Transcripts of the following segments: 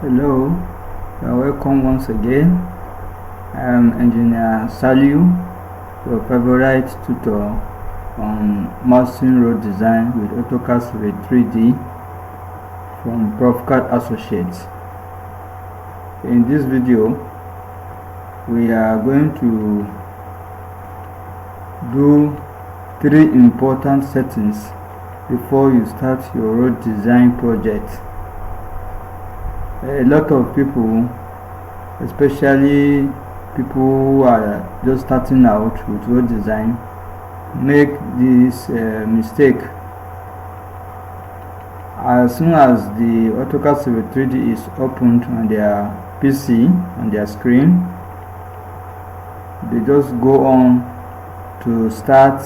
Hello, you are welcome once again. I am Engineer Saliu, your favorite tutor on mastering road design with AutoCAD 3D from ProfCAD Associates. In this video, we are going to do 3 important settings before you start your road design project. A lot of people, especially people who are just starting out with road design, make this mistake. As soon as the AutoCAD 3D is opened on their PC, on their screen, they just go on to start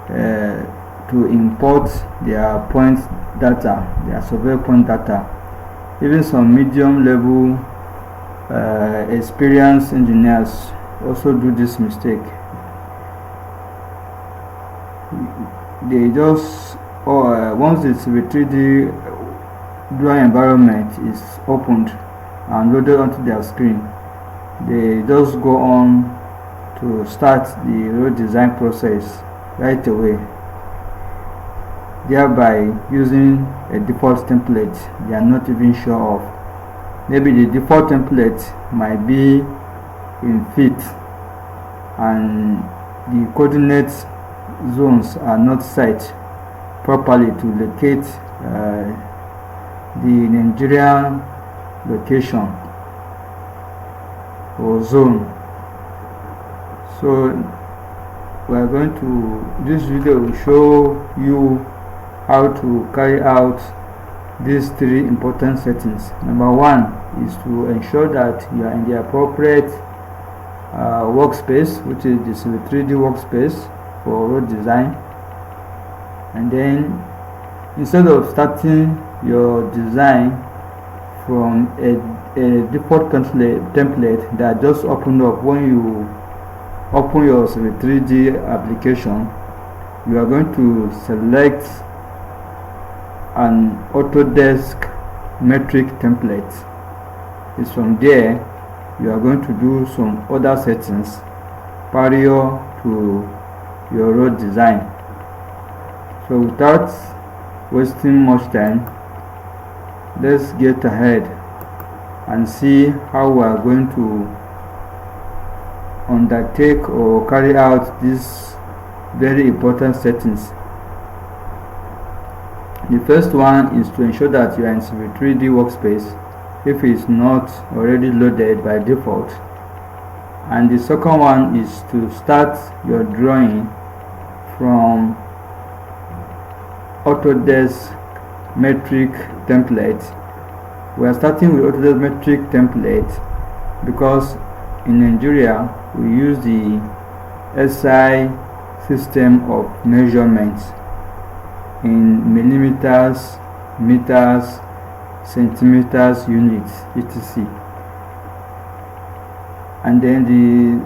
to import their point data, their survey point data. Even some medium level experienced engineers also do this mistake. They just once the 3D drawing environment is opened and loaded onto their screen, they just go on to start the road design process right away, thereby using a default template they are not even sure of. Maybe the default template might be in feet and the coordinate zones are not set properly to locate the Nigerian location or zone. So we are going to, this video will show you how to carry out these 3 important settings. Number 1 is to ensure that you are in the appropriate workspace, which is this 3D workspace for road design. And then instead of starting your design from a default template that just opened up when you open your 3D application, you are going to select an Autodesk metric template. It's from there you are going to do some other settings prior to your road design. So without wasting much time, let's get ahead and see how we are going to undertake or carry out these very important settings. The first one is to ensure that you are in 3D workspace if it is not already loaded by default. And the second one is to start your drawing from Autodesk metric template. We are starting with Autodesk metric template because in Nigeria we use the SI system of measurements in millimeters, meters, centimeters, units, etc. And then the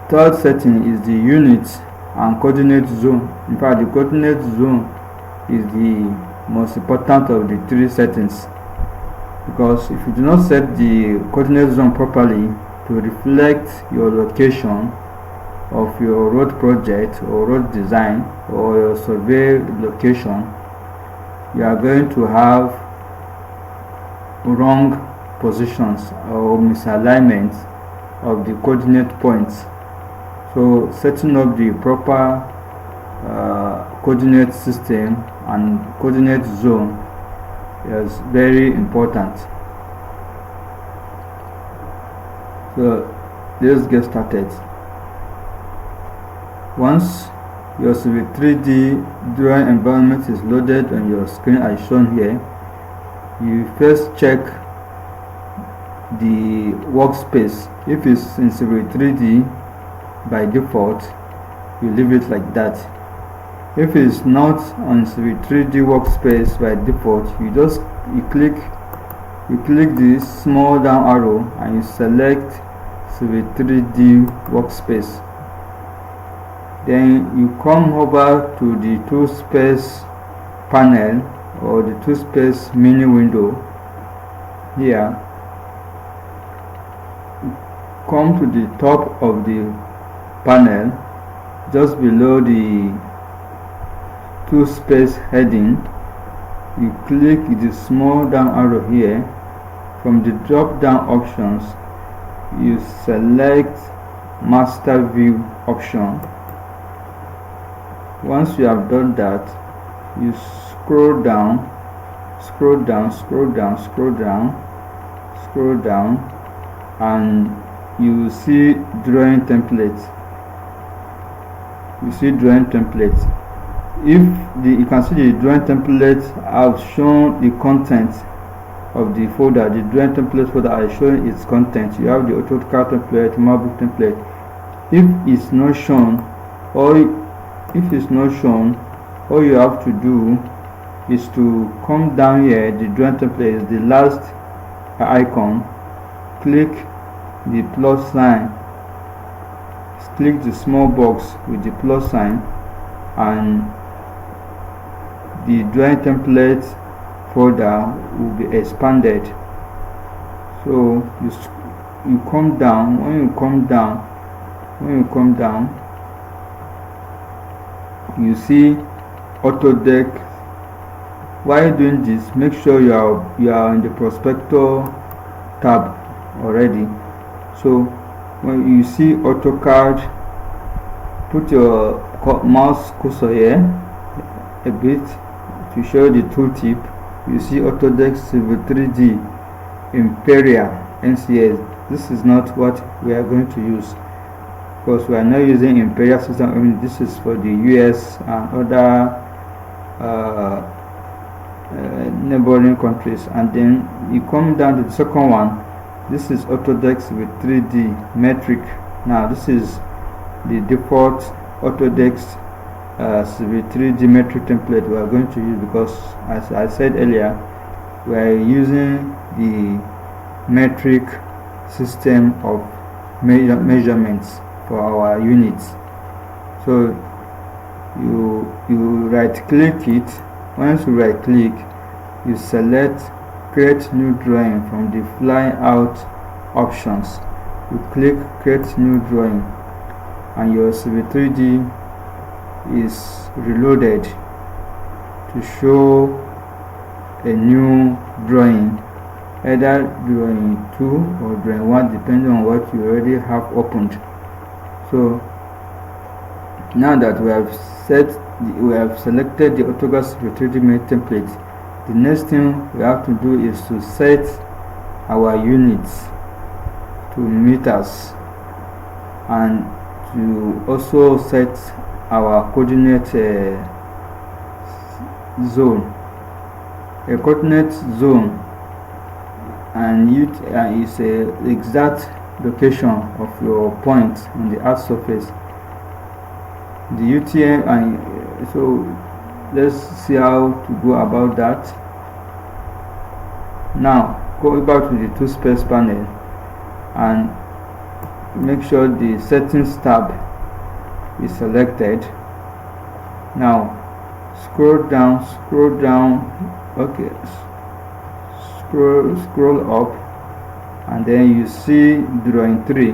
third setting is the units and coordinate zone. In fact, the coordinate zone is the most important of the 3 settings, because if you do not set the coordinate zone properly to reflect your location of your road project or road design or your survey location, you are going to have wrong positions or misalignment of the coordinate points. So setting up the proper coordinate system and coordinate zone is very important. So let's get started. Once your 3D drawing environment is loaded on your screen as shown here, you first check the workspace. If it's in 3D by default, you leave it like that. If it's not on 3D workspace by default, you click this small down arrow and you select 3D workspace. Then you come over to the 2-space panel or the 2-space mini window here, come to the top of the panel, just below the two space heading, you click the small down arrow here. From the drop down options, you select master view option. Once you have done that, you scroll down, and you will see drawing templates. You can see the drawing templates have shown the content of the folder. The drawing template folder is showing its content. You have the AutoCAD template, marble template. If it's not shown, all you have to do is to come down here. The drawing template is the last icon. Click the plus sign, click the small box with the plus sign, and the drawing template folder will be expanded. So you come down. When you come down, you see AutoCAD. While doing this, make sure you are in the prospector tab already. So when you see AutoCAD, put your mouse cursor here a bit to show the tooltip. You see AutoCAD Civil 3D Imperial NCS. This is not what we are going to use, because we are not using Imperial system only. This is for the US and other neighboring countries. And then you come down to the second one. This is AutoCAD with 3D metric. Now this is the default AutoCAD with 3D metric template we are going to use, because as I said earlier, we are using the metric system of measurements for our units. So you right click it. Once you right click, you select create new drawing from the fly out options. You click create new drawing, and your Civil 3D is reloaded to show a new drawing, either drawing 2 or drawing 1, depending on what you already have opened. So now that we have selected the AutoCAD Civil 3D Mate template, the next thing we have to do is to set our units to meters, and to also set our coordinate zone. A coordinate zone and is a exact location of your point on the earth surface. The UTM, and so let's see how to go about that. Now go back to the two space panel and make sure the settings tab is selected. Now scroll down, okay, scroll up, and then you see drawing 3.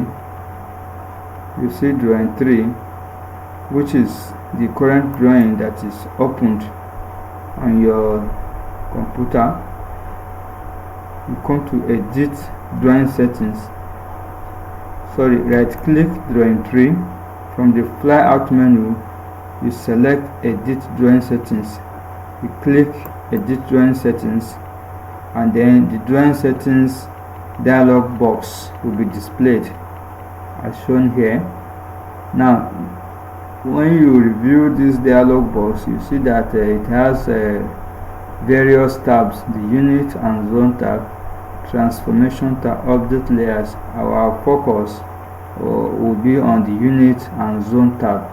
Which is the current drawing that is opened on your computer. You come to edit drawing settings. Right click drawing 3. From the fly out menu, you select edit drawing settings. You click edit drawing settings, and then the drawing settings dialog box will be displayed as shown here. Now when you review this dialog box, you see that it has various tabs: the unit and zone tab, transformation tab, update layers. Our focus will be on the unit and zone tab.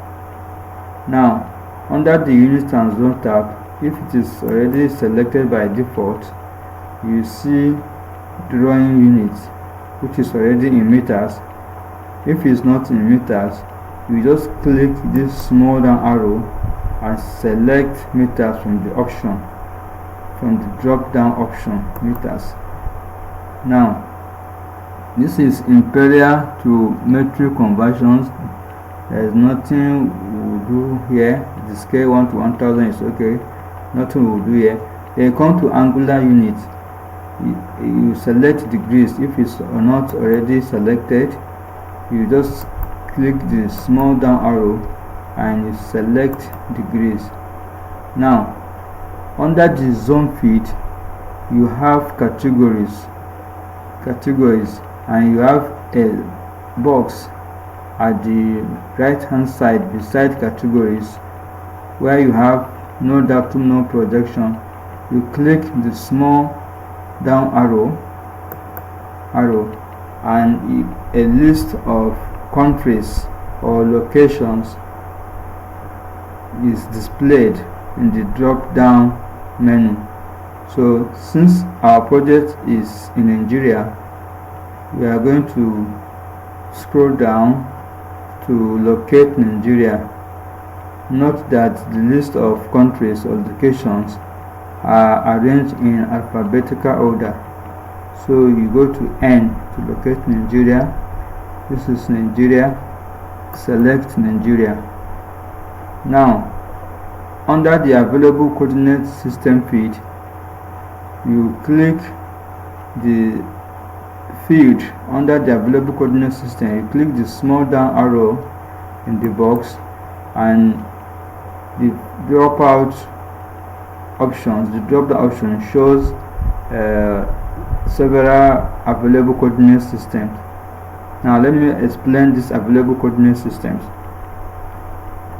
Now under the unit and zone tab, if it is already selected by default, you see drawing units, which is already in meters. If it's not in meters, you just click this small down arrow and select meters from the option, from the drop down option meters. Now this is imperial to metric conversions. There is nothing we'll do here. The scale 1 to 1000 is okay, nothing we'll do here. Then you come to angular unit. You select degrees. If it's not already selected, you just click the small down arrow and you select degrees. Now under the zone feed you have categories, and you have a box at the right hand side beside categories where you have no datum, no projection. You click the small down arrow and a list of countries or locations is displayed in the drop down menu. So since our project is in Nigeria, we are going to scroll down to locate Nigeria. Note that the list of countries or locations are arranged in alphabetical order. So you go to N to locate Nigeria. This is Nigeria. Select Nigeria. Now under the available coordinate system feed, you click the field under the available coordinate system. You click the small down arrow in the box, and the drop down option shows several available coordinate systems. Now let me explain these available coordinate systems.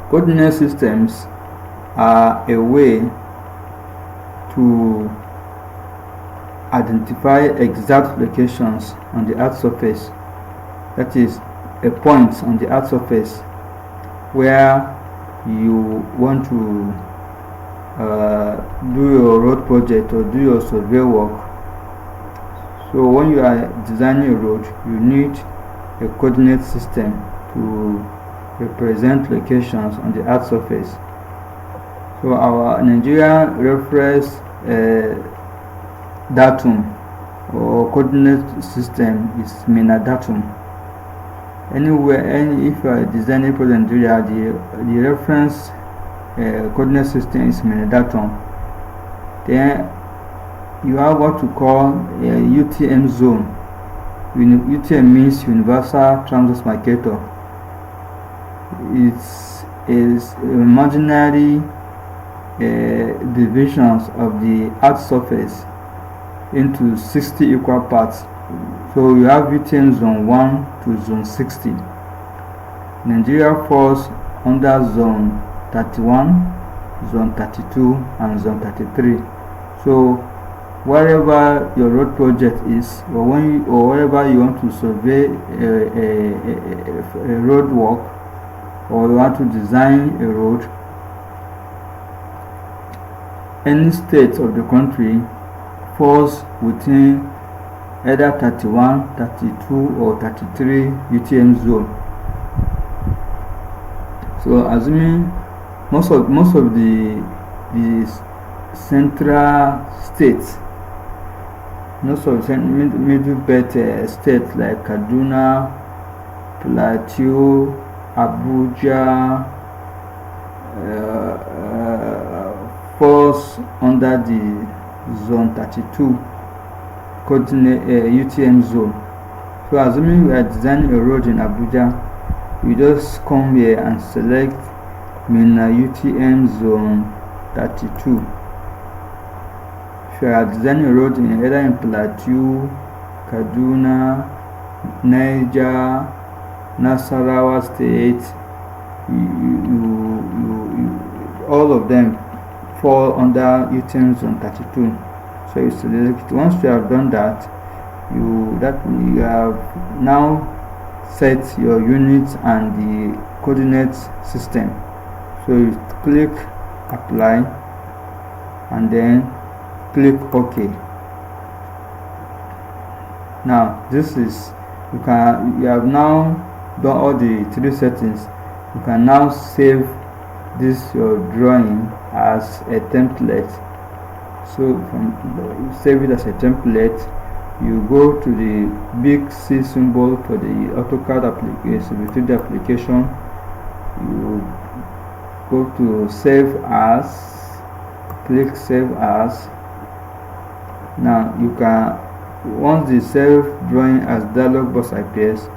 Coordinate systems are a way to identify exact locations on the earth surface. That is, a point on the earth surface where you want to do your road project or do your survey work. So when you are designing a road, you need a coordinate system to represent locations on the earth surface. So our Nigeria reference datum or coordinate system is datum. If you are designing for Nigeria, the reference coordinate system is datum. Then you have what we call a UTM zone. UTM means Universal Transverse Marcator. It is imaginary divisions of the earth surface into 60 equal parts. So you have UTM zone 1 to zone 60. Nigeria falls under zone 31, zone 32 and zone 33. So wherever your road project is, or wherever you want to survey a road work, or you want to design a road, any state of the country falls within either 31, 32 or 33 UTM zone. So assuming most of the central states, most of the middle belt states like Kaduna, Plateau, Abuja falls under the zone 32 coordinate UTM zone. So assuming we are designing a road in Abuja, we just come here and select UTM zone 32. If you are designing a road either in Plateau, Kaduna, Niger, Nasarawa state, all of them fall under UTM zone 32. So you select. Once you have done that, you have now set your units and the coordinate system. So you click apply and then click OK. Now this is you have now done all the 3 settings. You can now save this your drawing as a template. So you save it as a template, you go to the big C symbol for the AutoCAD application, between the application. You go to save as, click save as. Now you can, once the save drawing as dialog box appears,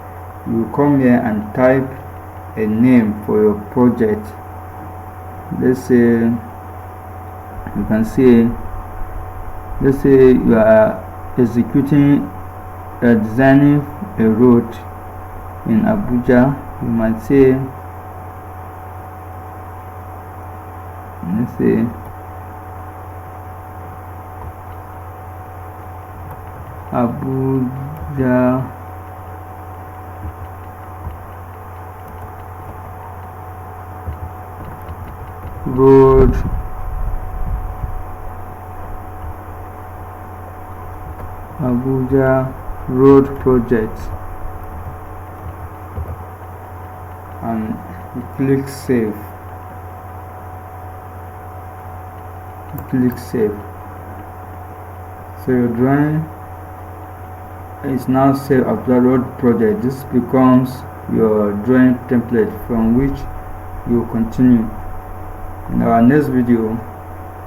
you come here and type a name for your project. Let's say, you can say, let's say you are executing, designing a road in Abuja. You might say, let's say Abuja road project, and you click save. So your drawing is now saved as the road project. This becomes your drawing template from which you continue. In our next video,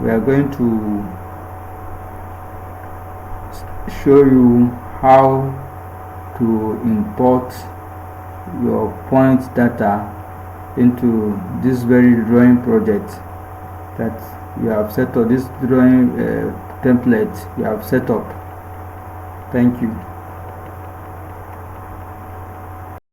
we are going to show you how to import your point data into this very drawing project that you have set up, this drawing template you have set up. Thank you.